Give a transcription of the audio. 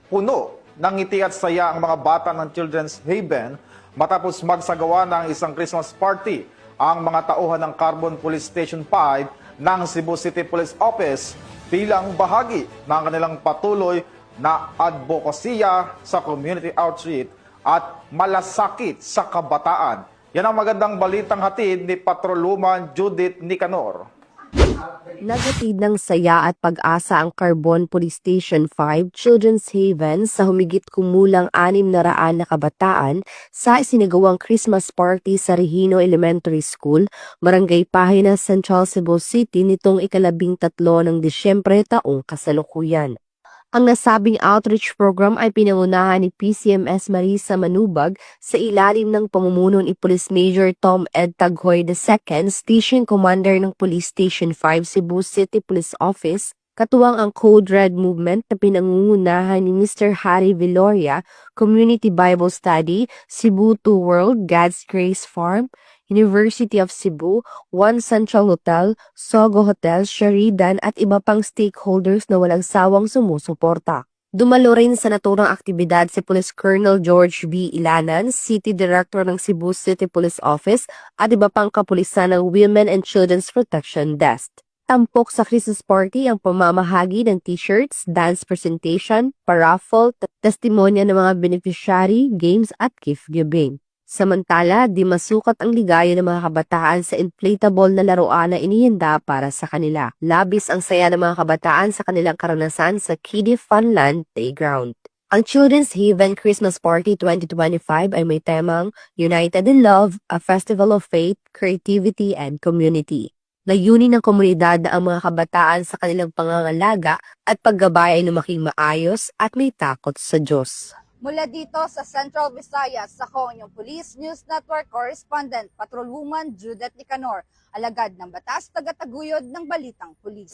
Puno ng ngiti at saya ang mga bata ng Children's Haven matapos magsagawa ng isang Christmas party ang mga tauhan ng Carbon Police Station 5 ng Cebu City Police Office bilang bahagi ng kanilang patuloy na advokasya sa community outreach at malasakit sa kabataan. Yan ang magandang balitang hatid ni Patrolwoman Judith Nicanor. Nagatid ng saya at pag-asa ang Carbon Police Station 5 Children's Haven sa humigit kumulang 600 na kabataan sa isinagawang Christmas party sa Regino Elementary School, Barangay Pahina, Central Cebu City nitong ika-13 ng Disyembre taong kasalukuyan. Ang nasabing outreach program ay pinangunahan ni PCMS Marisa Manubag sa ilalim ng pamumuno ni Police Major Tom Ed Taghoy II, Station Commander ng Police Station 5 Cebu City Police Office, katuwang ang Code Red Movement na pinangungunahan ni Mr. Harry Viloria, Community Bible Study, Cebu 2 World, God's Grace Farm, University of Cebu, One Central Hotel, Sogo Hotel, Sheridan at iba pang stakeholders na walang sawang sumusuporta. Dumalo rin sa naturang aktibidad si Police Colonel George B. Ilanan, City Director ng Cebu City Police Office at iba pang kapulisan ng Women and Children's Protection Desk. Tampok sa Christmas party ang pamamahagi ng t-shirts, dance presentation, paraffle, testimonya ng mga beneficiary, games at gift giving. Samantala, di masukat ang ligaya ng mga kabataan sa inflatable na laruan na inihanda para sa kanila. Labis ang saya ng mga kabataan sa kanilang karanasan sa Kiddie Funland Playground. Ang Children's Haven Christmas Party 2025 ay may temang United in Love, a Festival of Faith, Creativity and Community. Layunin ng komunidad na ang mga kabataan sa kanilang pangangalaga at paggabay ay lumaking maayos at may takot sa Diyos. Mula dito sa Central Visayas, ako ang inyong Police News Network Correspondent, Patrolwoman Judith Nicanor, alagad ng batas, tagataguyod ng Balitang Pulis.